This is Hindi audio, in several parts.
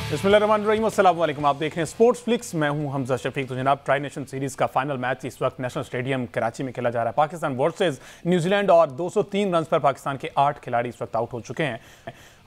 बिस्मिल्लाहिर्रहमानिर्रहीम, अस्सलाम वालेकुम। आप देख रहे हैं स्पोर्ट्स फ्लिक्स। मैं हूं हमजा शफीक। तो जनाब, ट्राई नेशन सीरीज का फाइनल मैच इस वक्त नेशनल स्टेडियम कराची में खेला जा रहा है। पाकिस्तान वर्सेस न्यूजीलैंड और 203 रन पर पाकिस्तान के 8 खिलाड़ी इस वक्त आउट हो चुके हैं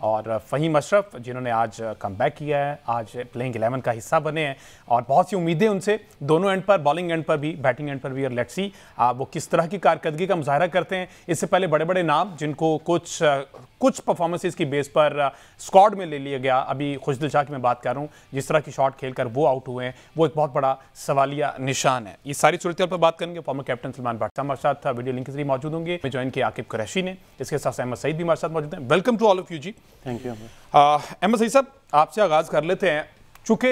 और फ़हीम अशरफ जिन्होंने आज कमबैक किया है, आज प्लेइंग 11 का हिस्सा बने हैं और बहुत सी उम्मीदें उनसे दोनों एंड पर, बॉलिंग एंड पर भी, बैटिंग एंड पर भी। और लेट्स सी वो किस तरह की कारकर्दगी का मुजाहरा करते हैं। इससे पहले बड़े बड़े नाम जिनको कुछ परफॉर्मेंसेस की बेस पर स्क्वाड में ले लिया गया, अभी खुशदिल शाह की मैं बात कर रहा हूँ, जिस तरह की शॉट खेलकर वो आउट हुए हैं, वो एक बहुत बड़ा सवालिया निशान है। ये सारी सूरत पर बात करेंगे। फॉर्मर कैप्टन सलमान भट्ट हमारे साथ वीडियो लिंक के जरिए मौजूद होंगे। मैं ज्वाइन किया आकिब कुरैशी ने, इसके साथ अहमद सईद भी हमारे साथ मौजूद हैं। Welcome to all of you ji. Thank you. Ahmed Saeed साहब, आपसे आगाज कर लेते हैं। चूंकि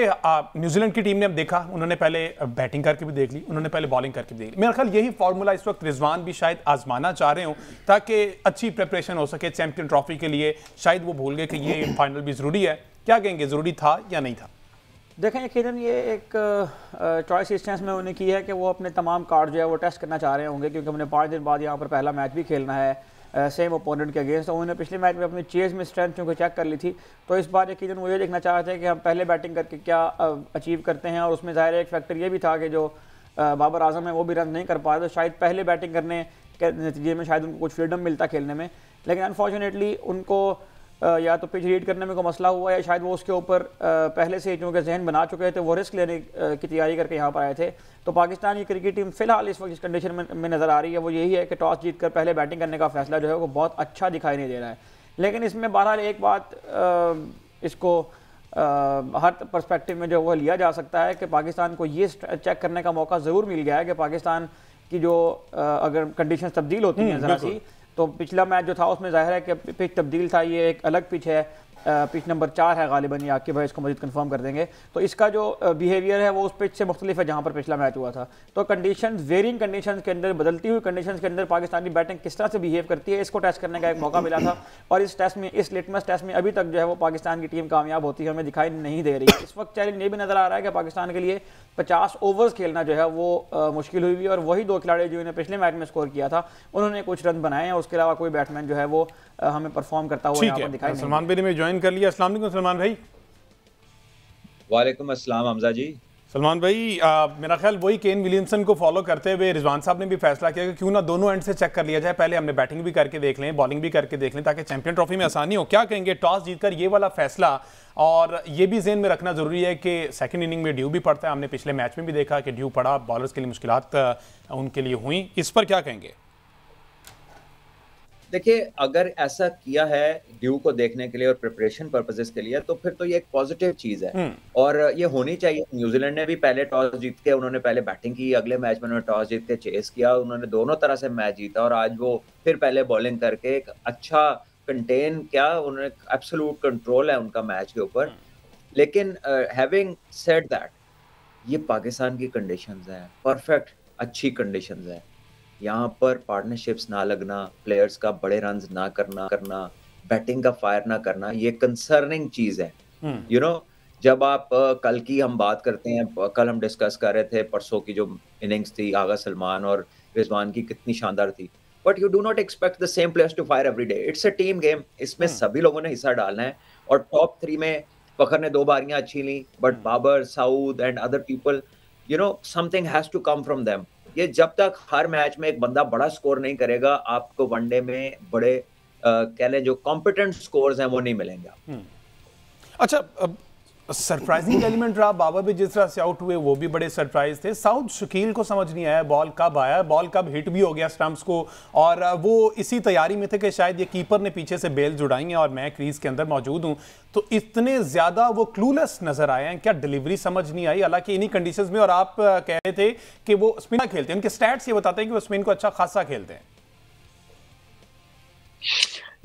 न्यूजीलैंड की टीम ने अब देखा, उन्होंने पहले बैटिंग करके भी देख ली, उन्होंने पहले बॉलिंग करके भी देख ली। मेरा ख्याल यही फॉर्मूला इस वक्त रिजवान भी शायद आजमाना चाह रहे हो ताकि अच्छी प्रिपरेशन हो सके चैंपियन ट्रॉफी के लिए। शायद वो भूल गए कि ये फाइनल भी ज़रूरी है। क्या कहेंगे, ज़रूरी था या नहीं था? देखें, यकीनन ये एक चॉइस इस सेंस में उन्हें की है कि वो अपने तमाम कार्ड जो है वो टेस्ट करना चाह रहे होंगे, क्योंकि हमने 5 दिन बाद यहाँ पर पहला मैच भी खेलना है सेम ओपोनेंट के अगेंस्ट। तो उन्होंने पिछले मैच में अपनी चेज में स्ट्रेंथ चूँकि चेक कर ली थी, तो इस बार यकीनन वो ये देखना चाह रहे थे कि हम पहले बैटिंग करके क्या अचीव करते हैं। और उसमें ज़ाहिर एक फैक्टर ये भी था कि जो बाबर आजम है वो भी रन नहीं कर पाए, तो शायद पहले बैटिंग करने के नतीजे में शायद उनको कुछ फ्रीडम मिलता खेलने में। लेकिन अनफॉर्चुनेटली उनको या तो पिच रीड करने में कोई मसला हुआ, या शायद वो उसके ऊपर पहले से चूँकि जहन बना चुके थे, वो रिस्क लेने की तैयारी करके यहाँ पर आए थे। तो पाकिस्तान की क्रिकेट टीम फिलहाल इस वक्त जिस कंडीशन में नज़र आ रही है वो यही है कि टॉस जीतकर पहले बैटिंग करने का फैसला जो है वो बहुत अच्छा दिखाई नहीं दे रहा है। लेकिन इसमें बहरहाल एक बात इसको हर पर्सपेक्टिव में जो वो लिया जा सकता है कि पाकिस्तान को ये चेक करने का मौका ज़रूर मिल गया है कि पाकिस्तान की जो अगर कंडीशन तब्दील होती हैं ज़रा सी, तो पिछला मैच जो था उसमें जाहिर है कि पिच तब्दील था। ये एक अलग पिच है, पिच नंबर 4 है गालिबन, या आकिब भाई इसको मज़ीद कंफर्म कर देंगे। तो इसका जो बिहेवियर है वो उस पिच से मुख्तलिफ है जहाँ पर पिछला मैच हुआ था। तो कंडीशंस, वेरिंग कंडीशंस के अंदर, बदलती हुई कंडीशंस के अंदर पाकिस्तानी बैटिंग किस तरह से बिहेव करती है, इसको टेस्ट करने का एक मौका मिला था। और इस टेस्ट में, इस लिटमस टेस्ट में अभी तक जो है वो पाकिस्तान की टीम कामयाब होती है हमें दिखाई नहीं दे रही है। इस वक्त चैलेंज ये भी नज़र आ रहा है कि पाकिस्तान के लिए 50 ओवर्स खेलना जो है वो मुश्किल हुई और वही 2 खिलाड़ी जो इन्हें पिछले मैच में स्कोर किया था उन्होंने कुछ रन बनाए हैं। उसके अलावा कोई बैट्समैन जो है वो हमें परफॉर्म करता हुआ यहाँ पर दिखाई नहीं। सलमान भाई ने ज्वाइन कर लिया। अस्सलाम वालेकुम सलमान भाई। वालेकुम अस्सलाम हमजा जी। सलमान भाई, मेरा ख्याल वही केन विलियमसन को फॉलो करते हुए रिजवान साहब ने भी फैसला किया कि क्यों ना दोनों एंड से चेक कर लिया जाए। पहले हमने बैटिंग भी करके देख लें, बॉलिंग भी करके देख लें, ताकि चैंपियन ट्रॉफी में आसानी हो। क्या कहेंगे, टॉस जीतकर ये वाला फैसला? और ये भी ज़हन में रखना ज़रूरी है कि सेकंड इनिंग में ड्यू भी पड़ता है। हमने पिछले मैच में भी देखा कि ड्यू पड़ा, बॉलर्स के लिए मुश्किलात उनके लिए हुई। इस पर क्या कहेंगे? देखिए, अगर ऐसा किया है ड्यू को देखने के लिए और प्रिपरेशन पर्पसेस के लिए, तो फिर तो ये एक पॉजिटिव चीज है और ये होनी चाहिए। न्यूजीलैंड ने भी पहले टॉस जीत के उन्होंने पहले बैटिंग की, अगले मैच में उन्होंने टॉस जीत के चेस किया, उन्होंने दोनों तरह से मैच जीता और आज वो फिर पहले बॉलिंग करके एक अच्छा कंटेन किया। उन्होंने एब्सोल्यूट कंट्रोल है उनका मैच के ऊपर। लेकिन हैविंग सेड दैट, ये पाकिस्तान की कंडीशंस हैं, परफेक्ट अच्छी कंडीशंस हैं। यहाँ पर पार्टनरशिप्स ना लगना, प्लेयर्स का बड़े रन्स ना करना, बैटिंग का फायर ना करना, ये कंसर्निंग चीज है। यू नो, जब आप कल की हम बात करते हैं, कल हम डिस्कस कर रहे थे परसों की जो इनिंग्स थी आगा सलमान और रिजवान की, कितनी शानदार थी। But you do not expect the same players to fire every day. It's a team game, इसमें सभी लोगों ने हिस्सा डालना है। और टॉप 3 में फखर ने 2 बारियां अच्छी ली, but Babar, Saud and other people, you know, something has to come from them. ये जब तक हर मैच में एक बंदा बड़ा स्कोर नहीं करेगा, आपको वनडे में बड़े कह लें जो कॉम्पिटेंट स्कोर्स हैं वो नहीं मिलेंगे। अच्छा, सरप्राइजिंग एलिमेंट रहा। बाबर भी जिस तरह से आउट हुए वो भी बड़े सरप्राइज थे। साउथ शकील को समझ नहीं आया बॉल कब आया, बॉल कब हिट भी हो गया स्टंप्स को, और वो इसी तैयारी में थे कि शायद ये कीपर ने पीछे से बेल जुड़ाई है और मैं क्रीज के अंदर मौजूद हूं। तो इतने ज्यादा वो क्लूलेस नजर आए हैं। क्या डिलीवरी समझ नहीं आई? हालांकि इन्हीं कंडीशंस में, और आप कह रहे थे कि वो स्पिन खेलते हैं, उनके स्टैट्स ये बताते हैं कि वो स्पिन को अच्छा खासा खेलते हैं।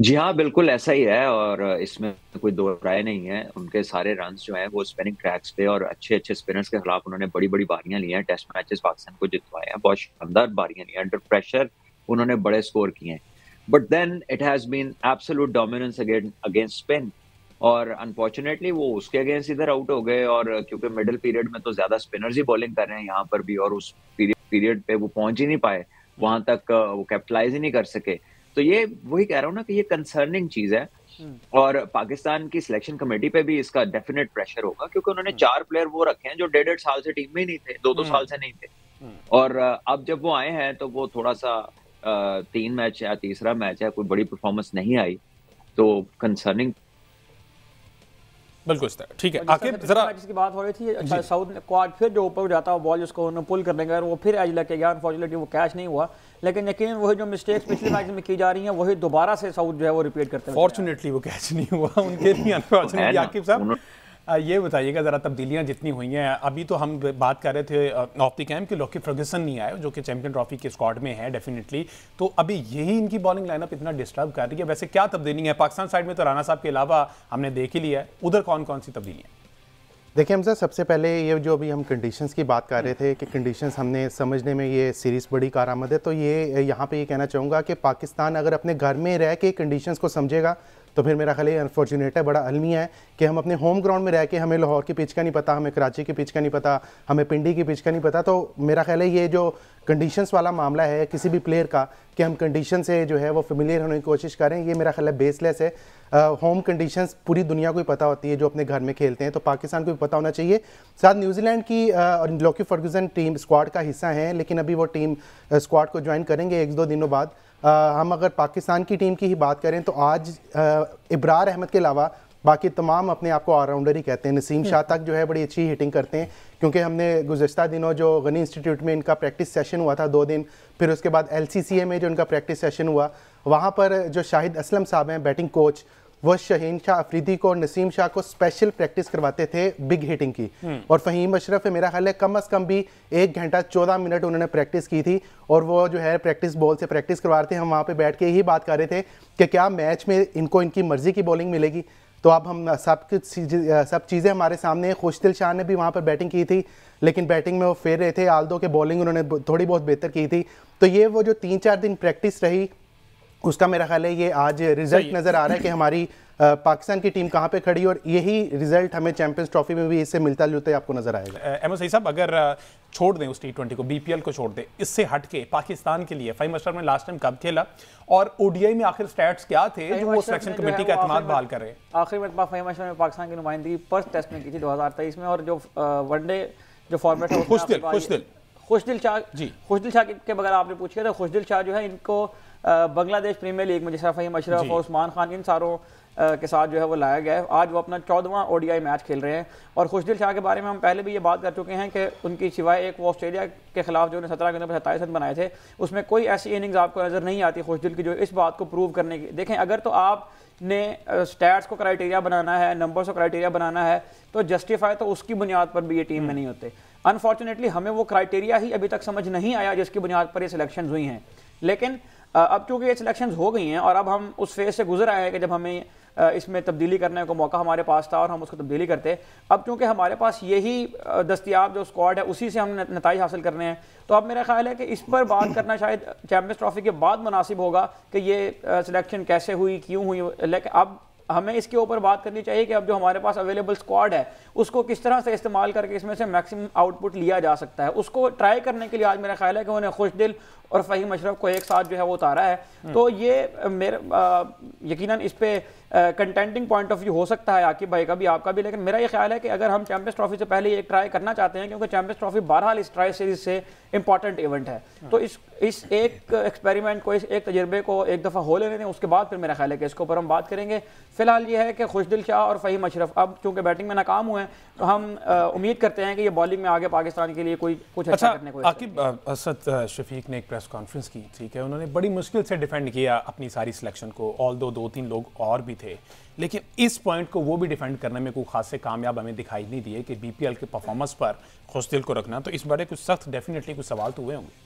जी हाँ, बिल्कुल ऐसा ही है और इसमें कोई दो राय नहीं है। उनके सारे रन्स जो हैं वो स्पिनिंग ट्रैक्स पे और अच्छे अच्छे स्पिनर्स के खिलाफ उन्होंने बड़ी बड़ी बारियां ली हैं। टेस्ट मैचेस पाकिस्तान को जितवाए हैं, बहुत शानदार बारियां ली हैं, अंडर प्रेशर उन्होंने बड़े स्कोर किए हैं। But then it has been absolute dominance against spin और अनफॉर्चुनेटली वो उसके अगेंस्ट इधर आउट हो गए। और क्योंकि मिडिल पीरियड में तो ज्यादा स्पिनर्स ही बॉलिंग कर रहे हैं यहाँ पर भी, और उस पीरियड पे वो पहुंच ही नहीं पाए, वहां तक वो कैपिटलाइज ही नहीं कर सके। तो ये वही कह रहा हूँ ना कि ये कंसर्निंग चीज है। और पाकिस्तान की सिलेक्शन कमेटी पे भी इसका डेफिनेट प्रेशर होगा, क्योंकि उन्होंने 4 प्लेयर वो रखे हैं जो 1.5 साल से टीम में ही नहीं थे, 2-2 साल से नहीं थे। और अब जब वो आए हैं तो वो थोड़ा सा 3 मैच या तीसरा मैच है, कोई बड़ी परफॉर्मेंस नहीं आई, तो कंसर्निंग। बिल्कुल ठीक है। आकिब जरा जिसकी बात हो रही थी, अच्छा साउथ ने क्वाड फिर जो ऊपर जाता है बॉल जिसको उन्होंने पुल करने का, वो फिर एज लेके गया, अनफॉर्चुनेटली वो कैच नहीं हुआ, लेकिन यकीनन वही जो मिस्टेक्स पिछले मैच में की जा रही हैं वही दोबारा से साउथ जो है वो रिपीट करते हैं। फॉर्चुनेटली वो कैच नहीं हुआ उनके लिए, अनफॉर्चुनेटली। आकिब साहब ये बताइएगा ज़रा, तब्दीलियां जितनी हुई हैं, अभी तो हम बात कर रहे थे ऑफ द कैंप कि लॉकी फर्गुसन नहीं आए जो कि चैंपियन ट्रॉफी के स्क्वाड में है डेफिनेटली, तो अभी यही इनकी बॉलिंग लाइनअप इतना डिस्टर्ब कर रही है। वैसे क्या तब्दीली है पाकिस्तान साइड में? तो राना साहब के अलावा हमने देख ही लिया है, उधर कौन कौन सी तब्दीलियाँ? देखिए हमजा, सबसे पहले ये जो अभी हम कंडीशंस की बात कर रहे थे कि कंडीशंस हमने समझने में ये सीरीज़ बड़ी कारआमद है, तो ये यहाँ पे ये कहना चाहूँगा कि पाकिस्तान अगर अपने घर में रह के कंडीशंस को समझेगा तो फिर मेरा ख्याल अनफॉर्चुनेट है, बड़ा अलमिया है कि हम अपने होम ग्राउंड में रह के हमें लाहौर की पिच का नहीं पता, हमें कराची की पिच का नहीं पता, हमें पिंडी की पिच का नहीं पता। तो मेरा ख्याल है ये जो कंडीशंस वाला मामला है किसी भी प्लेयर का कि हम कंडीशन से जो है वो फेमिलियर होने की कोशिश करें, ये मेरा ख्याल है बेसलेस है। होम कंडीशंस पूरी दुनिया को ही पता होती है जो अपने घर में खेलते हैं, तो पाकिस्तान को भी पता होना चाहिए। साथ न्यूजीलैंड की लॉकी फर्गुसन टीम स्क्वाड का हिस्सा हैं, लेकिन अभी वो टीम स्क्वाड को ज्वाइन करेंगे 1-2 दिनों बाद। हम अगर पाकिस्तान की टीम की ही बात करें तो आज इब्रार अहमद के अलावा बाकी तमाम अपने आप को ऑलराउंडर ही कहते हैं। नसीम शाह तक जो है बड़ी अच्छी हिटिंग करते हैं, क्योंकि हमने गुज़श्ता दिनों जो गनी इंस्टीट्यूट में इनका प्रैक्टिस सेशन हुआ था 2 दिन, फिर उसके बाद LCCA में जो इनका प्रैक्टिस सेशन हुआ, वहाँ पर जो शाहिद असलम साहब हैं बैटिंग कोच, वो शहीन शाह अफरीदी को और नसीम शाह को स्पेशल प्रैक्टिस करवाते थे बिग हिटिंग की। और फ़हीम अशरफ है, मेरा ख्याल है कम अज़ कम भी 1 घंटा 14 मिनट उन्होंने प्रैक्टिस की थी, और वो जो है प्रैक्टिस बॉल से प्रैक्टिस करवा रहे थे। हम वहाँ पे बैठ के यही बात कर रहे थे कि क्या मैच में इनको इनकी मर्ज़ी की बॉलिंग मिलेगी। तो अब हम सब चीज़ें हमारे सामने। खुशदिल शाह ने भी वहाँ पर बैटिंग की थी, लेकिन बैटिंग में वो फेर रहे थे, आल्दो के बॉलिंग उन्होंने थोड़ी बहुत बेहतर की थी। तो ये वो जो 3-4 दिन प्रैक्टिस रही, उसका मेरा ख्याल है ये आज रिजल्ट नज़र आ रहा है कि हमारी पाकिस्तान की टीम कहाँ पे खड़ी, और यही रिजल्ट हमें चैंपियंस ट्रॉफी में भी इससे मिलता जुलता आपको नजर आएगा। अहमद सईद साहब, अगर छोड़ दें उस T20 को, BPL को छोड़ दें, इससे हट के पाकिस्तान के लिए फ़हीम अशरफ ने लास्ट टाइम कब खेला और ODI में आखिर स्टैट्स क्या थे जो वो सिलेक्शन कमेटी का एतमाद बहाल कर रहे हैं? आखिरी मरतबा फ़हीम अशरफ ने पाकिस्तान की नुमाइंदगी पर्थ टेस्ट में की थी 2023 में, और जो वनडे जो फॉर्मेट है खुशदिल शाह के बगैर आपने पूछिए तो खुशदिल शाह जो है इनको बांग्लादेश प्रीमियर लीग में जैसा फ़हीम अशरफ और उस्मान खान इन सारों के साथ जो है वो लाया गया है। आज वो अपना 14वां ODI मैच खेल रहे हैं। और खुशदिल शाह के बारे में हम पहले भी ये बात कर चुके हैं कि उनकी सिवाय एक वो ऑस्ट्रेलिया के खिलाफ जो उन्होंने 17 गेंदों पर 27 रन बनाए थे, उसमें कोई ऐसी इनिंग्स आपको नज़र नहीं आती खुशदिल की जो इस बात को प्रूव करने की। देखें, अगर तो आपने स्टैट्स को क्राइटेरिया बनाना है, नंबर्स को क्राइटेरिया बनाना है, तो जस्टिफाई तो उसकी बुनियाद पर भी ये टीम में नहीं होते। अनफॉर्चुनेटली हमें वो क्राइटेरिया ही अभी तक समझ नहीं आया जिसकी बुनियाद पर ये सिलेक्शन हुई हैं। लेकिन अब चूंकि ये सिलेक्शन हो गई हैं और अब हम उस फेज से गुजर आए हैं कि जब हमें इसमें तब्दीली करने को मौका हमारे पास था और हम उसको तब्दीली करते। अब चूंकि हमारे पास यही दस्तियाब जो स्क्वाड है उसी से हम नताइज हासिल करने हैं, तो अब मेरा ख्याल है कि इस पर बात करना शायद चैंपियंस ट्रॉफी के बाद मुनासिब होगा कि ये सिलेक्शन कैसे हुई, क्यों हुई। लेकिन अब हमें इसके ऊपर बात करनी चाहिए कि अब जो हमारे पास अवेलेबल स्क्वाड है उसको किस तरह से इस्तेमाल करके इसमें से मैक्सिमम आउटपुट लिया जा सकता है। उसको ट्राई करने के लिए आज मेरा ख्याल है कि उन्हें खुशदिल और फ़हीम अशरफ को एक साथ जो है वो उतारा है। तो ये यकीनन इस पे कंटेंटिंग पॉइंट ऑफ व्यू हो सकता है आकिब भाई का भी, आपका भी, लेकिन मेरा ये ख्याल है कि अगर हम चैंपियंस ट्रॉफी से पहले एक ट्राई करना चाहते हैं, क्योंकि चैंपियंस ट्रॉफी बहरहाल इस ट्राई सीरीज से इंपॉर्टेंट इवेंट है, तो इस एक एक्सपेरिमेंट को, इस एक तजर्बे को एक दफ़ा हो लेने दें, उसके बाद फिर मेरा ख्याल है कि इसके ऊपर हम बात करेंगे। फिलहाल ये है कि खुशदिल शाह और फ़हीम अशरफ अब चूंकि बैटिंग में नाकाम हुए हैं, तो हम उम्मीद करते हैं कि ये बॉलिंग में आगे पाकिस्तान के लिए कुछ अच्छा करने को। आकिब, असद शफीक ने एक प्रेस कॉन्फ्रेंस की, ठीक है, उन्होंने बड़ी मुश्किल से डिफेंड किया अपनी सारी सिलेक्शन को, ऑल्दो 2-3 लोग और भी थे, लेकिन इस पॉइंट को वो भी डिफेंड करने में कोई खास से कामयाब हमें दिखाई नहीं दिए कि BPL के परफॉर्मेंस पर खुशदिल को रखना। तो इस बारे कुछ सख्त डेफिनेटली कुछ सवाल तो हुए होंगे।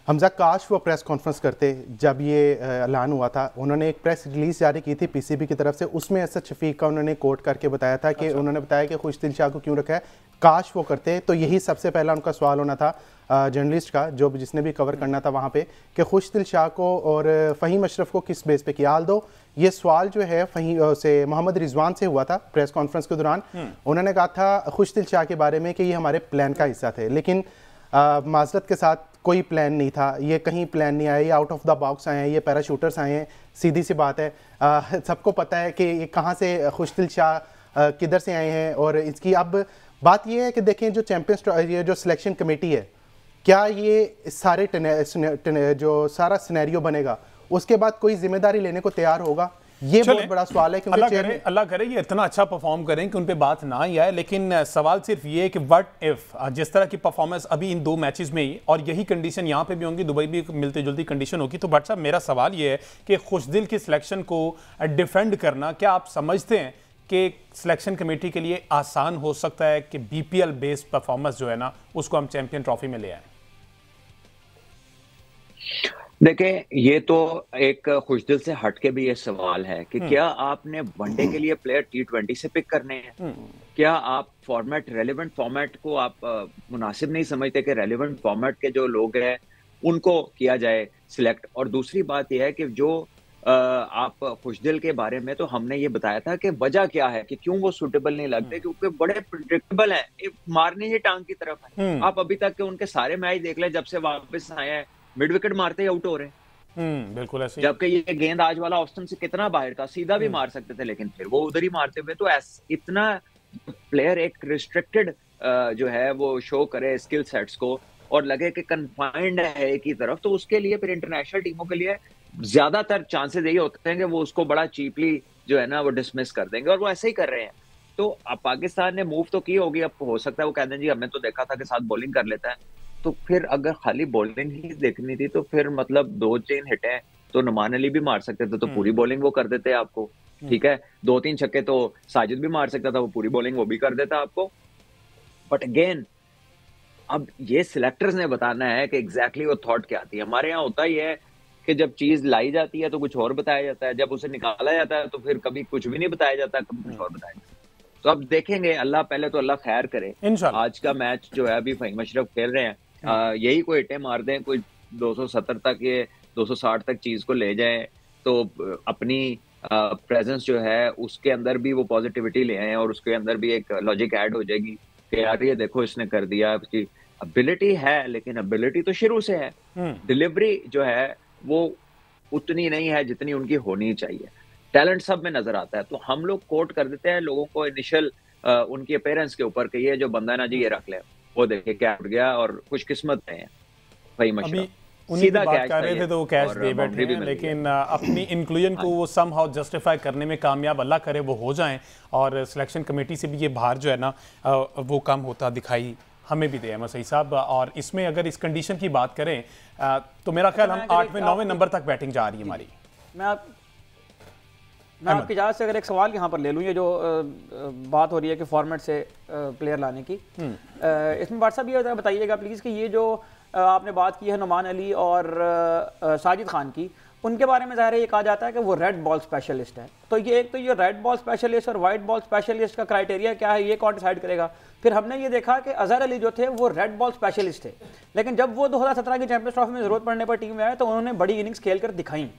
हमजा, काश वो प्रेस कॉन्फ्रेंस करते जब ये ऐलान हुआ था। उन्होंने एक प्रेस रिलीज जारी की थी PCB की तरफ से, उसमें असद शफीक का उन्होंने कोट करके बताया था कि उन्होंने बताया कि खुशदिल शाह को क्यों रखा है। काश वो करते तो यही सबसे पहला उनका सवाल होना था जर्नलिस्ट का, जो जिसने भी कवर करना था वहाँ पे, कि खुशदिल शाह को और फ़हीम अशरफ को किस बेस पे किया। आल्दो ये सवाल जो है फ़हीम से मोहम्मद रिजवान से हुआ था प्रेस कॉन्फ्रेंस के दौरान। उन्होंने कहा था खुशदिल शाह के बारे में कि ये हमारे प्लान का हिस्सा थे, लेकिन माजरत के साथ कोई प्लान नहीं था, ये कहीं प्लान नहीं आया, ये आउट ऑफ द बॉक्स आए हैं, ये पैराशूटर्स आए हैं, सीधी सी बात है। सबको पता है कि ये कहाँ से खुशदिल शाह किधर से आए हैं। और इसकी अब बात ये है कि देखें जो चैंपियंस, ये जो सिलेक्शन कमेटी है, क्या ये सारे जो सारा सिनेरियो बनेगा उसके बाद कोई जिम्मेदारी लेने को तैयार होगा? ये बहुत बड़ा सवाल है, क्योंकि अल्लाह करे ये इतना अच्छा परफॉर्म करें कि उन पे बात ना ही आए। लेकिन सवाल सिर्फ ये है कि व्हाट इफ जिस तरह की परफॉर्मेंस अभी इन 2 मैचेस में ही, और यही कंडीशन यहाँ पे भी होंगी, दुबई भी मिलती जुलती कंडीशन होगी, तो भट्ट साहब मेरा सवाल ये है कि खुशदिल की सिलेक्शन को डिफेंड करना, क्या आप समझते हैं कि सिलेक्शन कमेटी के लिए आसान हो सकता है कि बीपीएल बेस्ड परफॉर्मेंस जो है ना उसको हम चैंपियन ट्रॉफी में ले आए? देखें, ये तो एक खुशदिल से हटके भी ये सवाल है कि क्या आपने वनडे के लिए प्लेयर T20 से पिक करने हैं? क्या आप फॉर्मेट, रेलेवेंट फॉर्मेट को आप मुनासिब नहीं समझते कि रेलेवेंट फॉर्मेट के जो लोग हैं उनको किया जाए सिलेक्ट? और दूसरी बात यह है कि जो आप खुशदिल के बारे में तो हमने ये बताया था कि वजह क्या है कि क्यों वो सूटेबल नहीं लगते, क्योंकि बड़े प्रिडिक्टेबल हैं, मारने ही टांग की तरफ है। आप अभी तक के उनके सारे मैच देख लें, जब से वापस आए हैं मिड विकेट मारते ही आउट हो रहे हैं। बिल्कुल ऐसे। जबकि ये गेंद आज वाला ऑप्शन से कितना बाहर था, सीधा भी मार सकते थे, लेकिन फिर वो उधर ही मारते हुए। तो इतना प्लेयर एक रिस्ट्रिक्टेड जो है वो शो करे स्किल सेट्स को और लगे कि कन्फाइंड है एक ही तरफ, तो उसके लिए फिर इंटरनेशनल टीमों के लिए ज्यादातर चांसेस यही होते हैं कि वो उसको बड़ा चीपली जो है ना वो डिसमिस कर देंगे, और वो ऐसे ही कर रहे हैं। तो अब पाकिस्तान ने मूव तो की होगी, अब हो सकता है वो कह दें जी हमने तो देखा था कि साथ बॉलिंग कर लेता है, तो फिर अगर खाली बॉलिंग ही देखनी थी तो फिर मतलब 2-3 हिटें तो नुमान अली भी मार सकते थे, तो पूरी बॉलिंग वो कर देते आपको, ठीक है। 2-3 छक्के तो साजिद भी मार सकता था, वो पूरी बॉलिंग वो भी कर देता आपको। बट अगेन अब ये सिलेक्टर्स ने बताना है कि एग्जैक्टली वो थॉट क्या थी। हमारे यहाँ होता ही है कि जब चीज लाई जाती है तो कुछ और बताया जाता है, जब उसे निकाला जाता है तो फिर कभी कुछ भी नहीं बताया जाता, कभी कुछ और बताया जाता है। तो अब देखेंगे, अल्लाह पहले तो अल्लाह खैर करे। आज का मैच जो है अभी फ़हीम अशरफ खेल रहे हैं, यही कोई हिट्टे मार दें, कोई 270 तक ये 260 तक चीज को ले जाए, तो अपनी प्रेजेंस जो है उसके अंदर भी वो पॉजिटिविटी ले आए और उसके अंदर भी एक लॉजिक ऐड हो जाएगी कि यार ये देखो इसने कर दिया। उसकी एबिलिटी है, लेकिन एबिलिटी तो शुरू से है, डिलीवरी जो है वो उतनी नहीं है जितनी उनकी होनी चाहिए। टैलेंट सब में नजर आता है, तो हम लोग कोट कर देते हैं लोगों को इनिशियल उनकी अपीयरेंस के ऊपर कि ये जो बंदा ना जी ये रख ले, वो देखे क्या उठ गया और खुशकिस्मत हैं फ़हीम अशरफ। उन्हीं की बात कर रहे थे तो वो कैच दे बैठे हैं, लेकिन अपनी इंक्लूजन को वो समहाउ जस्टिफाई करने में कामयाब, अल्लाह करे वो हो जाएं, और सिलेक्शन कमेटी से भी ये भार जो है ना वो कम होता दिखाई हमें भी दे अहमद सईद साहब। और इसमें अगर इस कंडीशन की बात करें तो मेरा ख्याल हम 8वें 9वें नंबर तक बैटिंग जा रही है हमारी। मैं आपकी इजाज़त से अगर एक सवाल यहाँ पर ले लूँ, ये जो बात हो रही है कि फॉर्मेट से प्लेयर लाने की, इसमें बात साहब ये बताइएगा प्लीज़ कि ये जो आपने बात की है नुमान अली और साजिद खान की, उनके बारे में ज़ाहिर है ये कहा जाता है कि वो रेड बॉल स्पेशलिस्ट है। तो ये एक तो ये रेड बॉल स्पेशलिस्ट और वाइट बॉल स्पेशलिस्ट का क्राइटेरिया क्या है, ये कौन डिसाइड करेगा? फिर हमने ये देखा कि अजहर अली जो थे वो रेड बॉल स्पेशलिस्ट थे, लेकिन जब वो 2017 की चैंपियंस ट्रॉफी में ज़रूरत पड़ने पर टीम में आए तो उन्होंने बड़ी इनिंग्स खेल कर दिखाई।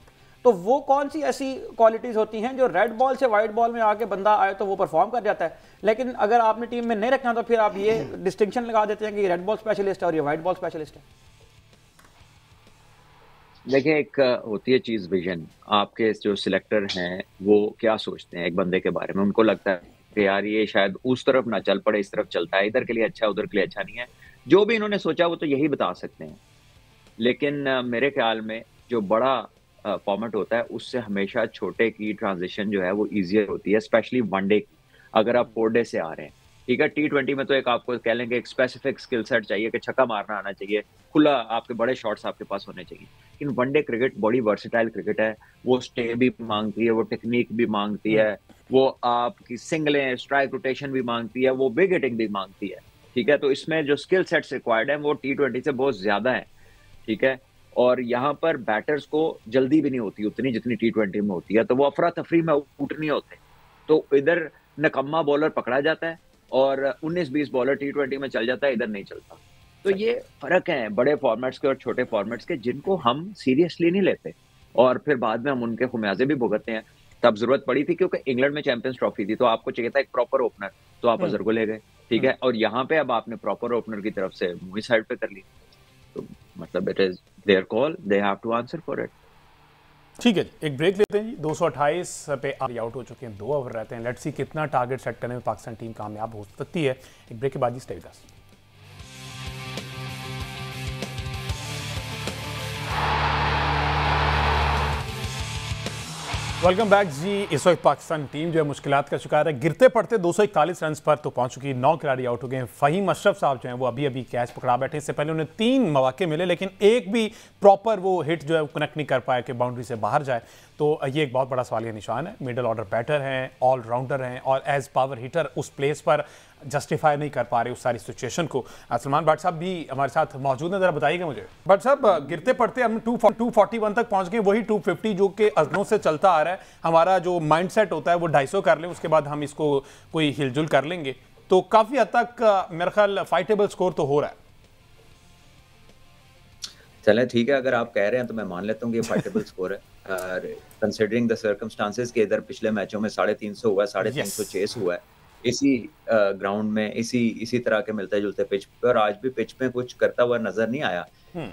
तो वो कौन सी ऐसी क्वालिटीज़ होती हैं जो रेड बॉल से वाइट बॉल में आके बंदा आए तो वो परफॉर्म कर जाता है, लेकिन अगर आपने टीम में नहीं रखना तो फिर आप ये डिस्टिंक्शन लगा देते हैं कि ये रेड बॉल स्पेशलिस्ट है और ये वाइट बॉल स्पेशलिस्ट है? देखिए, एक होती है चीज़ विजन, आपके जो सिलेक्टर हैं वो क्या सोचते हैं एक बंदे के बारे में। उनको लगता है कि यार ये शायद उस तरफ ना चल पड़े, इस तरफ चलता है, इधर के लिए अच्छा उधर के लिए अच्छा नहीं है। जो भी इन्होंने सोचा वो तो यही बता सकते हैं, लेकिन मेरे ख्याल में जो बड़ा फॉर्मेट होता है उससे हमेशा छोटे की ट्रांजिशन जो है वो ईजियर होती है, स्पेशली वनडे की। अगर आप 4 डे से आ रहे हैं, ठीक है, T20 में तो एक आपको कह लेंगे एक स्पेसिफिक स्किल सेट चाहिए कि छक्का मारना आना चाहिए, खुला आपके बड़े शॉट्स आपके पास होने चाहिए। लेकिन वनडे क्रिकेट बड़ी वर्सेटाइल क्रिकेट है, वो स्टे भी मांगती है, वो टेक्निक भी मांगती है, वो आपकी सिंगलें स्ट्राइक रोटेशन भी मांगती है, वो बिग हिटिंग भी मांगती है, ठीक है। तो इसमें जो स्किल सेट्स रिक्वायर्ड है वो T20 से बहुत ज्यादा है, ठीक है। और यहाँ पर बैटर्स को जल्दी भी नहीं होती उतनी जितनी T20 में होती है, तो वो अफरा तफरी में आउट नहीं होते। तो इधर नकम्मा बॉलर पकड़ा जाता है और 19-20 बॉलर T20 में चल जाता है, इधर नहीं चलता। तो ये फर्क है बड़े फॉर्मेट्स के और छोटे फॉर्मेट्स के, जिनको हम सीरियसली नहीं लेते और फिर बाद में हम उनके खुमियाजे भी भुगतते हैं। तब जरूरत पड़ी थी क्योंकि इंग्लैंड में चैंपियंस ट्रॉफी थी, तो आपको चाहिए था एक प्रॉपर ओपनर, तो आप अजहर को ले गए, ठीक है। और यहाँ पे अब आपने प्रॉपर ओपनर की तरफ से मूवी साइड पे कर ली, तो मतलब it is their call, they have to answer for it. ठीक है जी, एक ब्रेक लेते हैं जी। 228 पे आउट हो चुके हैं, 2 ओवर रहते हैं। लेट्स सी कितना टारगेट सेट करने में पाकिस्तान टीम कामयाब हो सकती है। एक ब्रेक के बाद जी stay with us. Welcome back जी। इस वक्त पाकिस्तान टीम जो है मुश्किलात का शिकार है। गिरते पड़ते 241 रन पर तो पहुंच चुकी। 9 खिलाड़ी आउट हो गए हैं। फ़हीम अशरफ साहब जो हैं वो अभी कैच पकड़ा बैठे। इससे पहले उन्हें 3 मौके मिले, लेकिन एक भी प्रॉपर वो हिट जो है वो कनेक्ट नहीं कर पाया कि बाउंड्री से बाहर जाए। तो ये एक बहुत बड़ा सवालिया निशान है। मिडल ऑर्डर बैटर हैं, ऑलराउंडर हैं और एज पावर हिटर उस प्लेस पर जस्टिफाई नहीं कर पा रहे उस सारी सिचुएशन को। सलमान भट्ट साहब भी हमारे साथ मौजूद हैं, जरा बताइएगा मुझे। भट्ट साहब, गिरते पड़ते हम 241 तक पहुंच गए, वही 250 जो कि अजनों से चलता आ रहा है। हमारा जो माइंडसेट होता है वो 250 कर लें, उसके बाद हम इसको कोई हिलजुल कर लेंगे। तो काफी हद तक मेरा ख्याल फाइटेबल स्कोर तो हो रहा है। चलें ठीक है, अगर आप कह रहे हैं तो मैं मान लेता हूँ कि ये फाइटेबल स्कोर है। कंसिडरिंग द सर्कमस्टांसेस के इधर पिछले मैचों में 350 हुआ है, 350 चेस हुआ है इसी ग्राउंड में, इसी तरह के मिलते जुलते पिच पे, और आज भी पिच में कुछ करता हुआ नजर नहीं आया।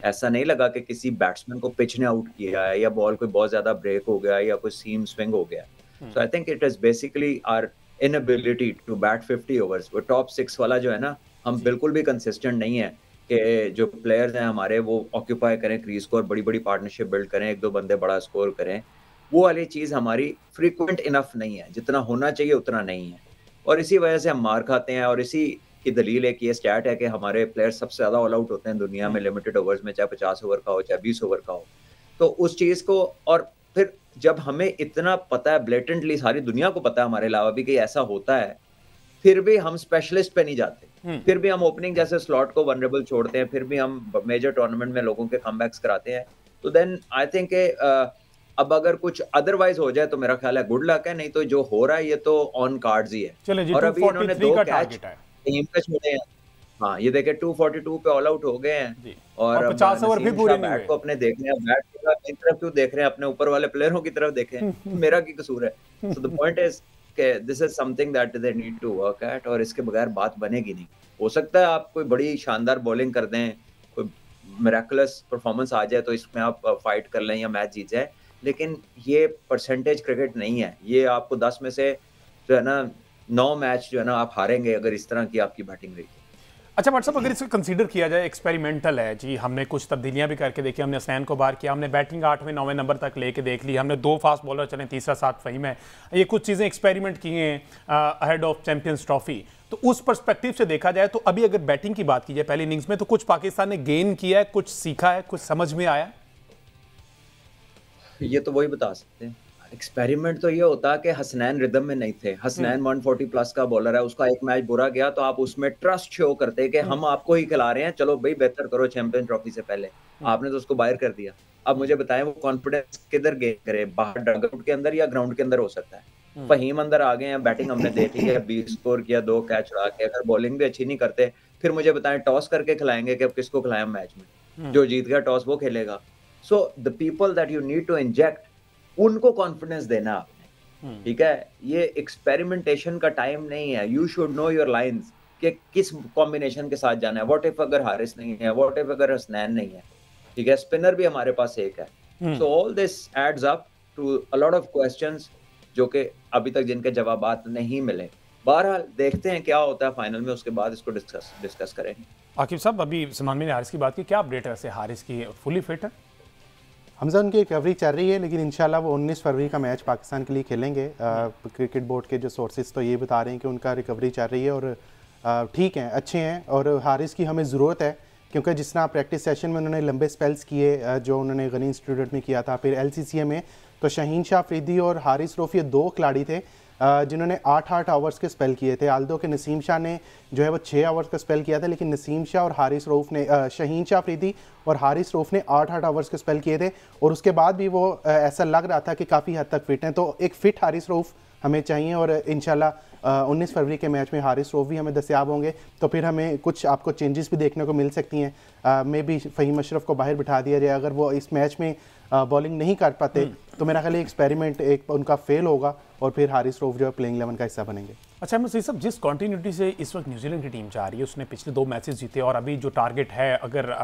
ऐसा नहीं लगा कि किसी बैट्समैन को पिच ने आउट किया है या बॉल कोई बहुत ज्यादा ब्रेक हो गया या कोई सीम स्विंग हो गया। So I think it is basically our inability to bat 50 overs. वो टॉप 6 वाला जो है ना, हम बिल्कुल भी कंसिस्टेंट नहीं है कि जो प्लेयर्स हैं हमारे वो ऑक्यूपाई करें क्रीज को और बड़ी बड़ी पार्टनरशिप बिल्ड करें, 1-2 बंदे बड़ा स्कोर करें। वो वाली चीज हमारी फ्रीक्वेंट इनफ नहीं है, जितना होना चाहिए उतना नहीं है, और इसी वजह से हम मार खाते हैं। और इसी की दलील एक ये स्टैट है कि हमारे प्लेयर्स सबसे ज्यादा ऑल आउट होते हैं दुनिया में लिमिटेड ओवर्स में, चाहे 50 ओवर का हो चाहे 20 ओवर का हो। तो उस चीज को, और फिर जब हमें इतना पता है, ब्लेटेंटली सारी दुनिया को पता है हमारे अलावा भी कि ऐसा होता है, फिर भी हम स्पेशलिस्ट पे नहीं जाते, फिर भी हम ओपनिंग जैसे स्लॉट को वनरेबल छोड़ते हैं, फिर भी हम मेजर टूर्नामेंट में लोगों के कमबैक्स कराते हैं। तो देन आई थिंक अब अगर कुछ अदरवाइज हो जाए तो मेरा ख्याल है गुड लक है, नहीं तो जो हो रहा है ये तो ऑन कार्ड्स ही है। और अभी इन्होंने 2 कैच टीम पे छोड़े हैं। हाँ, ये देखे 242 पे ऑल आउट हो गए हैं और 50 ओवर भी पूरे नहीं हुए। को अपने देख रहे हैं, बैट की तरफ क्यों देख रहे हैं, अपने ऊपर वाले प्लेयरों की तरफ देखें। मेरा की कसूर है? सो द पॉइंट इज कि this is something that they need to work at, और इसके बगैर बात बनेगी नहीं। हो सकता है आप कोई बड़ी शानदार बॉलिंग कर दें, कोई मिरेकुलस परफॉर्मेंस आ जाए तो इसमें आप फाइट कर लें या मैच जीत जाए, लेकिन ये परसेंटेज क्रिकेट नहीं है। ये आपको 10 में से जो है ना 9 मैच जो है ना आप हारेंगे अगर इस तरह की आपकी बैटिंग रही। अच्छा भट्ट साहब, अगर इसको कंसीडर किया जाए एक्सपेरिमेंटल है जी, हमने कुछ तब्दीलियां भी करके देखी। हमने हसनैन को बाहर किया, हमने बैटिंग 8वें 9वें नंबर तक लेके देख ली, हमने 2 फास्ट बॉलर चले, तीसरा साथ फ़हीम है। ये कुछ चीज़ें एक्सपेरिमेंट की हैं अहेड ऑफ चैंपियंस ट्रॉफी। तो उस पर्सपेक्टिव से देखा जाए तो अभी अगर बैटिंग की बात की जाए पहली इनिंग्स में, तो कुछ पाकिस्तान ने गेन किया है, कुछ सीखा है, कुछ समझ में आया? ये तो वही बता सकते हैं। एक्सपेरिमेंट तो ये होता कि हसनैन रिदम में नहीं थे। हसनैन 140 प्लस का बॉलर है, उसका एक मैच बुरा गया तो आप उसमें ट्रस्ट शो करते कि हम आपको ही खिला रहे हैं, चलो भाई बेहतर करो चैंपियन ट्रॉफी से पहले। आपने तो उसको बाहर कर दिया। अब मुझे बताएं वो कॉन्फिडेंस किधर गेन करे, बाहर डगआउट के अंदर या ग्राउंड के अंदर हो सकता है। फ़हीम अंदर आ गए हैं, बैटिंग हमने देख ली है, 20 स्कोर किया, 2 कैच उड़ा के, अगर बॉलिंग भी अच्छी नहीं करते फिर मुझे बताएं टॉस करके खिलाएंगे कि अब किसको खिलाएं मैच में? जो जीत गया टॉस वो खेलेगा। So the people that you need to inject, उनको कॉन्फिडेंस देना आपने, ठीक है? ये एक्सपेरिमेंटेशन का टाइम नहीं है। You should know your lines कि किस कॉम्बिनेशन के साथ जाना है। व्हाट इफ अगर हारिस नहीं है, व्हाट इफ अगर हसनैन नहीं है, ठीक है? स्पिनर भी हमारे पास एक है। So all this adds up to a lot of questions जो कि अभी तक जिनके जवाबात नहीं मिले। बहरहाल देखते हैं क्या होता है फाइनल में, उसके बाद इसको डिस्कस करेंगे। आकिब साहब, अभी सलमान ने हारिस की बात की, क्या अपडेट है वैसे हारिस की? फुली फिट है हमजा? उनकी रिकवरी चल रही है, लेकिन इंशाल्लाह वो 19 फरवरी का मैच पाकिस्तान के लिए खेलेंगे। क्रिकेट बोर्ड के जो सोर्सेज तो ये बता रहे हैं कि उनका रिकवरी चल रही है और ठीक हैं, अच्छे हैं। और हारिस की हमें ज़रूरत है, क्योंकि जिस तरह प्रैक्टिस सेशन में उन्होंने लंबे स्पेल्स किए जो उन्होंने गनी इंस्टीट्यूट में किया था, फिर LCCA में, तो शाहीन शाह अफरीदी और हारिस रऊफ ये 2 खिलाड़ी थे जिन्होंने 8-8 आवर्स के स्पेल किए थे। आल्दो के नसीम शाह ने जो है वो 6 आवर्स का स्पेल किया था, लेकिन नसीम शाह और हारिस रऊफ ने, शाहीन शाह अफरीदी और हारिस रऊफ ने 8-8 आवर्स के स्पेल किए थे, और उसके बाद भी वो ऐसा लग रहा था कि काफ़ी हद तक फिट हैं। तो एक फ़िट हारिस रऊफ हमें चाहिए। और इंशाल्लाह 19 फरवरी के मैच में हारिस रऊफ भी हमें दस्तयाब होंगे, तो फिर हमें कुछ आपको चेंजेस भी देखने को मिल सकती हैं। मे बी फ़हीम अशरफ को बाहर बिठा दिया जाए, अगर वो इस मैच में बॉलिंग नहीं कर पाते तो मेरा ख्याल एक्सपेरिमेंट एक उनका फेल होगा और फिर हारिस रऊफ जो है प्लेइंग 11 का हिस्सा बनेंगे। अच्छा अहमद सईद साहब, जिस कंटिन्यूटी से इस वक्त न्यूजीलैंड की टीम जा रही है, उसने पिछले 2 मैचेस जीते और अभी जो टारगेट है, अगर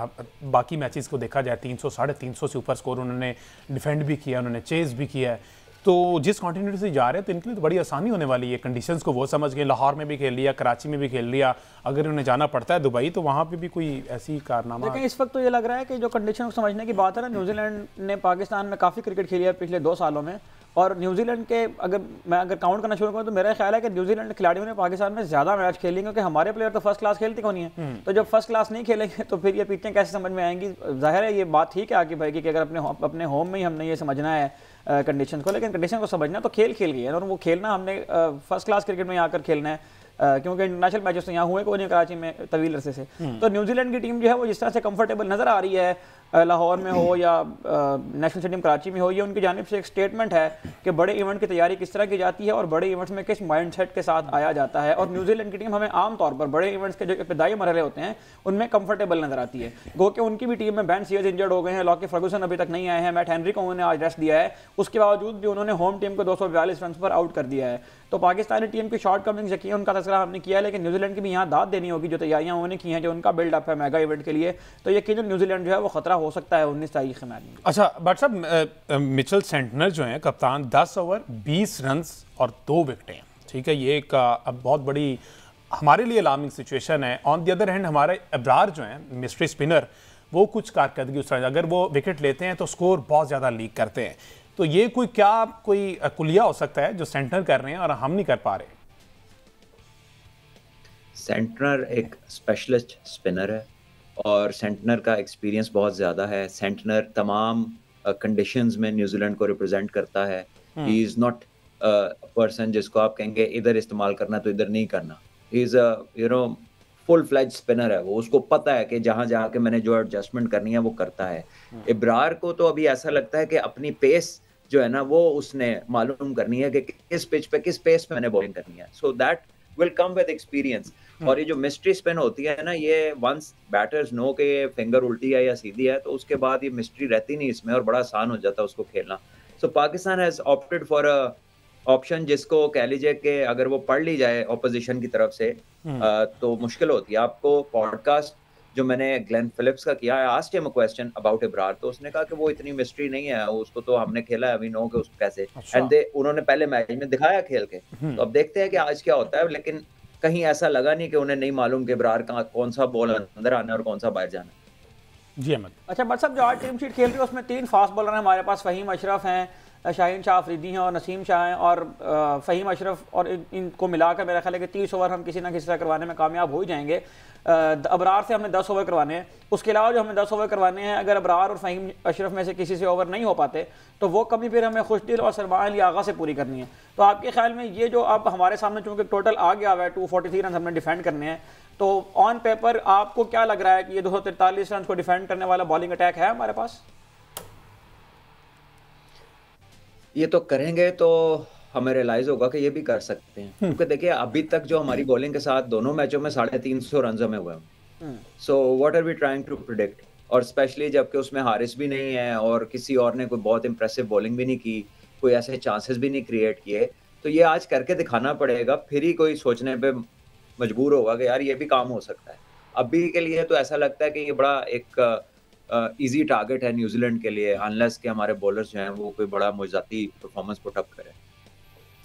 बाकी मैचेस को देखा जाए 300 साढ़े 300 से ऊपर स्कोर उन्होंने डिफेंड भी किया, उन्होंने चेज भी किया है, तो जिस कंटिन्यूटी से जा रहे हैं तो इनके लिए तो बड़ी आसानी होने वाली है। कंडीशंस को वो समझ गए, लाहौर में भी खेल लिया, कराची में भी खेल लिया, अगर उन्हें जाना पड़ता है दुबई तो वहाँ पे भी कोई ऐसी कारनामा। लेकिन इस वक्त तो ये लग रहा है कि जो कंडीशन को समझने की बात है ना, न्यूजीलैंड ने पाकिस्तान में काफ़ी क्रिकेट खेली है पिछले 2 सालों में, और न्यूजीलैंड के अगर काउंट करना शुरू करूँ तो मेरा ख्याल है कि न्यूजीलैंड खिलाड़ियों ने पाकिस्तान में ज़्यादा मैच खेलेंगे, क्योंकि हमारे प्लेयर तो फर्स्ट क्लास खेलते कौन नहीं है। तो जब फर्स्ट क्लास नहीं खेलेंगे तो फिर ये पिचें कैसे समझ में आएंगी। जाहिर है ये बात ठीक है आकिब भाई की कि अगर अपने होम में ही हमने ये समझना है कंडीशन को, लेकिन कंडीशन को समझना तो खेल गई है और वो खेलना हमने फर्स्ट क्लास क्रिकेट में आकर खेलना है, क्योंकि इंटरनेशनल मैचेस तो यहाँ हुए कोई नहीं कराची में तवील अरसे से। तो न्यूजीलैंड की टीम जो है वो जिस तरह से कंफर्टेबल नज़र आ रही है, लाहौर में हो या नेशनल स्टेडियम कराची में हो, ये उनकी जानिब से एक स्टेटमेंट है कि बड़े इवेंट की तैयारी किस तरह की जाती है और बड़े इवेंट्स में किस माइंडसेट के साथ आया जाता है। और न्यूजीलैंड की टीम हमें आम तौर पर बड़े इवेंट्स के जो इब्तदाई मरहले होते हैं उनमें कंफर्टेबल नजर आती है। गो कि उनकी भी टीम में बेन सीयर्स इंजर्ड हो गए हैं, लॉकी फर्गूसन अभी तक नहीं आए हैं, मैट हेनरी को उन्होंने आज रेस्ट दिया है, उसके बावजूद भी उन्होंने होम टीम को 242 रन पर आउट कर दिया है। तो पाकिस्तानी टीम की शॉर्ट कमिंग्स यकीन उनका तस्करा हमने किया है, लेकिन न्यूजीलैंड की भी यहाँ दाद देनी होगी जो तैयारियां उन्होंने की हैं, जो उनका बिल्डअप है मेगा इवेंट के लिए, तो यकीन न्यूजीलैंड जो है वो खतरा हो सकता है 19 तारीख में। अच्छा बट साहब, मिचेल सेंटनर जो हैं कप्तान, 10 ओवर 20 रन और 2 विकेटें, ठीक है, ये एक अब बहुत बड़ी हमारे लिए अलार्मिंग सिचुएशन है। ऑन द अदर हैंड हमारे अब्रार जो हैं मिस्ट्री स्पिनर, वो कुछ कारकर्दगी उस तरह, अगर वो विकेट लेते हैं तो स्कोर बहुत ज़्यादा लीक करते हैं, तो ये कोई कुलिया हो सकता है जो सेंटनर कर रहे हैं और हम नहीं कर पा रहे। सेंटनर एक स्पेशलिस्ट स्पिनर है और सेंटनर का एक्सपीरियंस बहुत ज़्यादा है। सेंटनर तमाम कंडीशंस में न्यूजीलैंड को रिप्रेजेंट करता है। ही इज़ नॉट पर्सन जिसको आप कहेंगे इधर इस्तेमाल करना तो इधर नहीं करना। He is full fledge spinner है, वो उसको पता है कि जहाँ जहाँ के मैंने जो एडजस्टमेंट करनी है वो करता है। इब्रार को तो अभी ऐसा लगता है कि अपनी पेस जो है ना वो उसने मालूम करनी है कि किस पिच पे किस पेस पे मैंने बॉलिंग करनी है, so that will come with experience. और ये जो मिस्ट्री स्पिन होती है ना, ये वंस बैटर्स नो के ये फिंगर उल्टी है या सीधी है तो उसके बाद ये मिस्ट्री रहती नहीं इसमें और बड़ा आसान हो जाता है उसको खेलना। So Pakistan has opted for a option जिसको कह लीजिए कि अगर वो पढ़ ली जाए ऑपोजिशन की तरफ से तो मुश्किल होती है। आपको पॉडकास्ट जो मैंने ग्लेन फिलिप्स का किया है, asked him a question about Ibrar, तो उसने कहा कि वो इतनी मिस्ट्री नहीं है, उसको तो हमने खेला है, अभी नो कि उसको कैसे, एंड उन्होंने पहले मैच में दिखाया खेल के, तो अब देखते हैं कि आज क्या होता है। लेकिन कहीं ऐसा लगा नहीं कि उन्हें नहीं मालूम कि इब्रार का कौन सा बॉल अंदर आना है और कौन सा बाहर जाना है। जी अहमद। अच्छा बट साहब, जो आज टीम शीट खेल रही है उसमें 3 फास्ट बॉलर हैं हमारे पास, फ़हीम अशरफ हैं, शाहीन शाह अफरीदी हैं और नसीम शाह हैं, और फ़हीम अशरफ और इनको मिलाकर मेरा ख्याल है कि 30 ओवर हम किसी ना किसी तरह करवाने में कामयाब हो ही जाएंगे। अबरार से हमने 10 ओवर करवाने हैं, उसके अलावा जो हमें 10 ओवर करवाने हैं, अगर अबरार और फ़हीम अशरफ में से किसी से ओवर नहीं हो पाते तो वो कमी फिर हमें खुशदिल और सलमान अली आगा से पूरी करनी है। तो आपके ख्याल में ये जो अब हमारे सामने चूँकि टोटल आ गया हुआ है 243 रन हमने डिफेंड करने हैं, तो ऑन पेपर आपको क्या लग रहा है कि ये 243 रन को डिफेंड करने वाला बॉलिंग अटैक है हमारे पास? ये तो करेंगे तो हमें रियलाइज होगा कि ये भी कर सकते हैं, क्योंकि देखिए अभी तक जो हमारी बॉलिंग के साथ दोनों मैचों में 350 रन हमें हुए हैं। So what are we trying to predict, और स्पेशली जबकि उसमें हारिस भी नहीं है और किसी और ने कोई बहुत इंप्रेसिव बॉलिंग भी नहीं की, कोई ऐसे चांसेस भी नहीं क्रिएट किए, तो ये आज करके दिखाना पड़ेगा, फिर ही कोई सोचने पे मजबूर होगा कि यार ये भी काम हो सकता है। अभी के लिए तो ऐसा लगता है कि ये बड़ा एक इजी टारगेट है न्यूजीलैंड के लिए, अनलेस कि हमारे बॉलर्स जो हैं वो कोई बड़ा मुजाती परफॉर्मेंस पुट अप करें।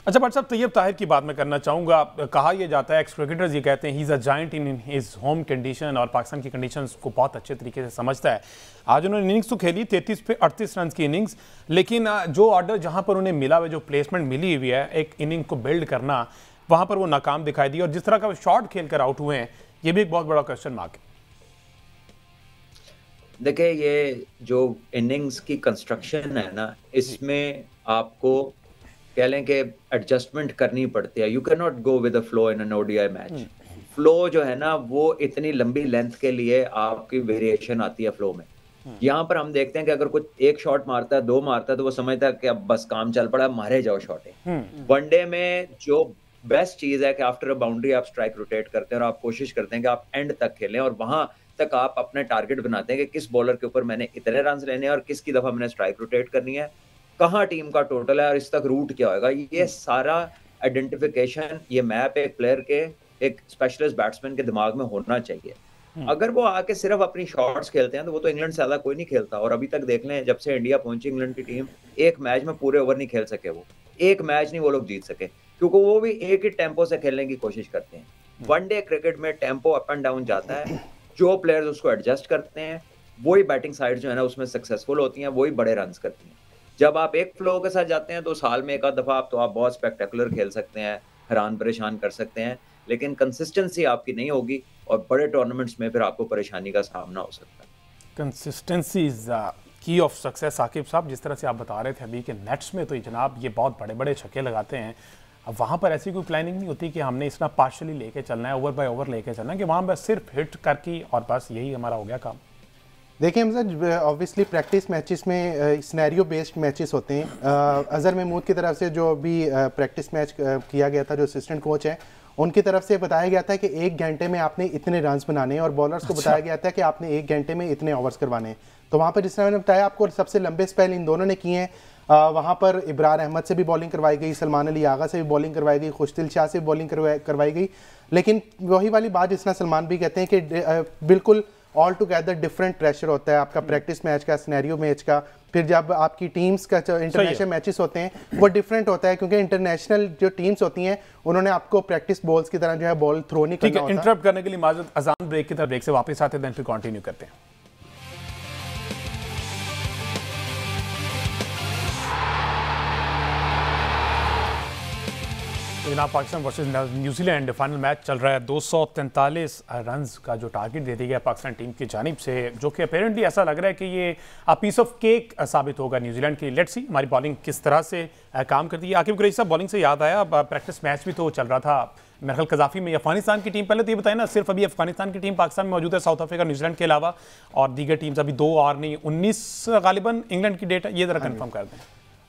अच्छा बट साहब, तैयब ताहिर की बात मैं करना चाहूँगा। कहा यह जाता है, एक्स क्रिकेटर्स ये कहते हैं he is a giant in his home condition और पाकिस्तान की कंडीशंस को बहुत अच्छे तरीके से समझता है। आज उन्होंने इनिंग्स तो खेली 33 पे 38 रन की इनिंग्स, लेकिन जो ऑर्डर जहाँ पर उन्हें मिला हुआ, जो प्लेसमेंट मिली हुई है एक इनिंग को बिल्ड करना, वहाँ पर वो नाकाम दिखाई दी, और जिस तरह का वो शॉट खेल कर आउट हुए हैं ये भी एक बहुत बड़ा क्वेश्चन मार्क है। देखिए ये जो इनिंग्स की कंस्ट्रक्शन है ना, इसमें आपको कह लें कि एडजस्टमेंट करनी पड़ती है। You can not go with the flow in an ODI match. Flow जो है ना वो इतनी लंबी लेंथ के लिए आपकी वेरिएशन आती है फ्लो में, यहाँ पर हम देखते हैं कि अगर कुछ एक शॉट मारता है, 2 मारता है, तो वो समझता है कि अब बस काम चल पड़ा, मारे जाओ शॉटें। वनडे में जो बेस्ट चीज है कि आफ्टर अ बाउंड्री आप स्ट्राइक रोटेट करते हैं और आप कोशिश करते हैं कि आप एंड तक खेलें, और वहां तक आप अपने टारगेट बनाते हैं कि किस बॉलर के ऊपर मैंने इतने रन लेने हैं और किसकी दफा मैंने स्ट्राइक रोटेट करनी है, कहाँ टीम का टोटल है और इस तक रूट क्या होगा। ये सारा आइडेंटिफिकेशन, ये मैप एक प्लेयर के, एक स्पेशलिस्ट बैट्समैन के दिमाग में होना चाहिए। अगर वो आके सिर्फ अपनी शॉट्स खेलते हैं तो वो तो इंग्लैंड से ज्यादा कोई नहीं खेलता। और अभी तक देख लें, जब से इंडिया पहुंची इंग्लैंड की टीम, एक मैच में पूरे ओवर नहीं खेल सके, वो एक मैच नहीं वो लोग जीत सके, क्योंकि वो भी एक ही टेम्पो से खेलने की कोशिश करते हैं। वनडे क्रिकेट में टेम्पो अप एंड डाउन जाता है, जो प्लेयर्स उसको एडजस्ट करते हैं वही बैटिंग साइड जो है ना उसमें सक्सेसफुल होती हैं, वही बड़े रन करती हैं। जब आप एक फ्लो के साथ जाते हैं तो साल में एक आध दफा आप बहुत स्पेक्टेकुलर खेल सकते हैं, हैरान परेशान कर सकते हैं, लेकिन कंसिस्टेंसी आपकी नहीं होगी और बड़े टूर्नामेंट्स में फिर आपको परेशानी का सामना हो सकता है। Consistency is the key of success. Saqib साहब, जिस तरह से आप बता रहे थे अभी कि नेट्स में तो जनाब ये बहुत बड़े बड़े छक्के लगाते हैं, अब वहाँ पर ऐसी कोई प्लानिंग नहीं होती कि हमने इतना पार्शली लेके चलना है, ओवर बाय ओवर लेके चलना है, कि वहाँ बस सिर्फ हिट करके और बस यही हमारा हो गया काम? देखिए हम ऑब्वियसली प्रैक्टिस मैचेस में सिनेरियो बेस्ड मैचेस होते हैं। अजहर महमूद की तरफ से जो भी प्रैक्टिस मैच किया गया था, जो असिस्टेंट कोच है उनकी तरफ से बताया गया था कि 1 घंटे में आपने इतने रन्स बनाने हैं, और बॉलर्स को बताया गया था कि आपने 1 घंटे में इतने ओवर्स करवाने हैं। तो वहाँ पर जिस तरह मैंने बताया आपको, सबसे लंबे स्पेल इन दोनों ने किए हैं। वहाँ पर इब्रार अहमद से भी बॉलिंग करवाई गई, सलमान अली आगा से भी बॉलिंग करवाई गई, खुशदिल शाह से भी बॉलिंग करवाई गई। लेकिन वही वाली बात जिस तरह सलमान भी कहते हैं कि बिल्कुल ऑल टुगेदर डिफरेंट प्रेशर होता है आपका प्रैक्टिस मैच का, सिनेरियो मैच का। फिर जब आपकी टीम्स का इंटरनेशनल मैचेस होते हैं वो डिफरेंट होता है, क्योंकि इंटरनेशनल जो टीम्स होती हैं उन्होंने आपको प्रैक्टिस बॉल्स की तरह जो है बॉल थ्रो नहीं करना होता। इंटरप्ट करने के लिए माजूद, अजान ब्रेक की तरफ, ब्रेक से वापस आते हैं, फिर कंटिन्यू करते हैं। जनाब, Pakistan versus New Zealand final match चल रहा है। 243 रन का जो टारगेट दे दिया गया पाकिस्तान टीम की जानिब से, जो कि अपेरेंटली ऐसा लग रहा है कि ये पीस ऑफ केक साबित होगा न्यूजीलैंड की। लेट्स सी हमारी बॉलिंग किस तरह से काम करती है। आकिब कुरैशी साहब, बॉलिंग से याद आया, प्रैक्टिस मैच भी तो चल रहा था मेरे ख्याल कजाफी में। अफगानिस्तान की टीम, पहले तो ये बताए ना, सिर्फ अभी अफगानिस्तान की टीम पाकिस्तान में मौजूद है, साउथ अफ्रीका न्यूजीलैंड के अलावा, और दीगर टीम्स अभी 2 और नहीं, 19 गालिबन इंग्लैंड की डेट है, ये जरा कंफर्म कर दें।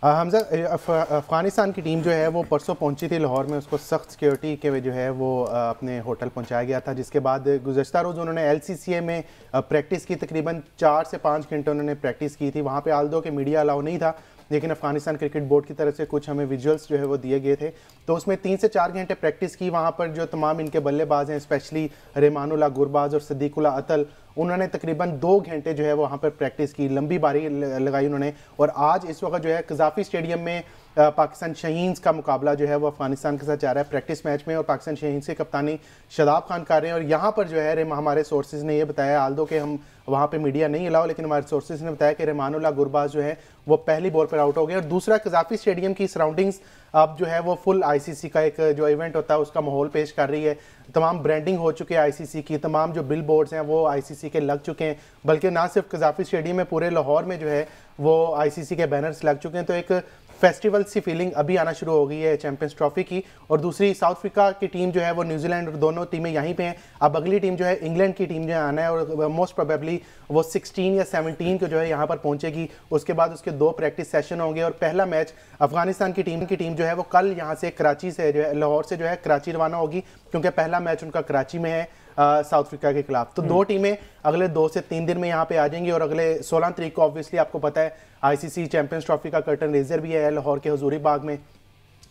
हमजा, अफगानिस्तान की टीम जो है वो परसों पहुंची थी लाहौर में, उसको सख्त सिक्योरिटी के जो है वो अपने होटल पहुंचाया गया था, जिसके बाद गुज़श्ता रोज़ उन्होंने LCCA में प्रैक्टिस की। तकरीबन 4 से 5 घंटे उन्होंने प्रैक्टिस की थी। वहाँ पे आल्दो के मीडिया अलाउ नहीं था, लेकिन अफगानिस्तान क्रिकेट बोर्ड की तरफ से कुछ हमें विजुअल्स जो है वो दिए गए थे। तो उसमें 3 से 4 घंटे प्रैक्टिस की। वहाँ पर जो तमाम इनके बल्लेबाज हैं, स्पेशली रहमानुल्लाह गुरबाज और सदीकुल्लाह अतल, उन्होंने तकरीबन 2 घंटे जो है वहाँ पर प्रैक्टिस की, लंबी बारी लगाई उन्होंने। और आज इस वक्त जो है कजाफी स्टेडियम में पाकिस्तान शहीन्स का मुकाबला जो है वो अफगानिस्तान के साथ जा रहा है प्रैक्टिस मैच में, और पाकिस्तान शहीन्स की कप्तानी शादाब खान कर रहे हैं। और यहाँ पर जो है हमारे सोर्सेज ने ये बताया, आल्दो के हम वहाँ पे मीडिया नहीं अलाउ, लेकिन हमारे सोर्सेज ने बताया कि रहमानुल्लाह गुरबाज जो है वो पहली बॉल पर आउट हो गए। और दूसरा, कजाफी स्टेडियम की सराउंडिंग्स अब जो है वो फुल ICC का एक जो इवेंट होता है उसका माहौल पेश कर रही है। तमाम ब्रांडिंग हो चुकी है ICC की, तमाम जो बिल बोर्ड्स हैं वो ICC के लग चुके हैं, बल्कि ना सिर्फ कजाफी स्टेडियम में, पूरे लाहौर में जो है वो ICC के बैनर्स लग चुके हैं। तो एक फेस्टिवल सी फीलिंग अभी आना शुरू हो गई है चैंपियंस ट्रॉफी की। और दूसरी, साउथ अफ्रीका की टीम जो है वो न्यूजीलैंड, और दोनों टीमें यहीं पे हैं। अब अगली टीम जो है इंग्लैंड की टीम जो है आना है, और मोस्ट प्रोबेबली वो 16 या 17 को जो है यहाँ पर पहुंचेगी। उसके बाद उसके 2 प्रैक्टिस सेशन होंगे, और पहला मैच अफगानिस्तान की टीम जो है वो कल यहाँ से कराची से जो है, लाहौर से जो है कराची रवाना होगी, क्योंकि पहला मैच उनका कराची में है साउथ अफ्रीका के खिलाफ। तो 2 टीमें अगले 2 से 3 दिन में यहाँ पे आ जाएंगी। और अगले 16 तारीख को ऑब्वियसली आपको पता है ICC चैंपियंस ट्रॉफी का कर्टन रेजर भी है लाहौर के हजूरी बाग में।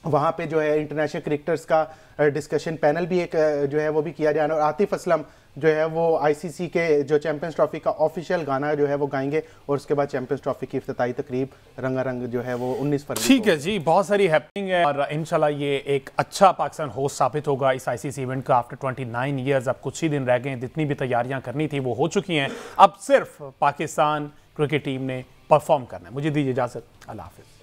वहाँ पे जो है इंटरनेशनल क्रिकेटर्स का डिस्कशन पैनल भी एक जो है वो भी किया जाना, और आतिफ असलम जो है वो ICC के जो चैंपियंस ट्रॉफी का ऑफिशियल गाना जो है वो गाएंगे। और उसके बाद चैंपियंस ट्रॉफी की इफ्तिताई तकरीब रंगारंग जो है वो 19 फरवरी। ठीक है जी, बहुत सारी हैपनिंग है, और इंशाल्लाह ये एक अच्छा पाकिस्तान होस्ट साबित होगा इस ICC इवेंट का। आफ्टर 29 ईयर्स अब कुछ ही दिन रह गए, जितनी भी तैयारियां करनी थी वो हो चुकी हैं। अब सिर्फ पाकिस्तान क्रिकेट टीम ने परफॉर्म करना है। मुझे दीजिए इजाजत, अल्लाह हाफिज़।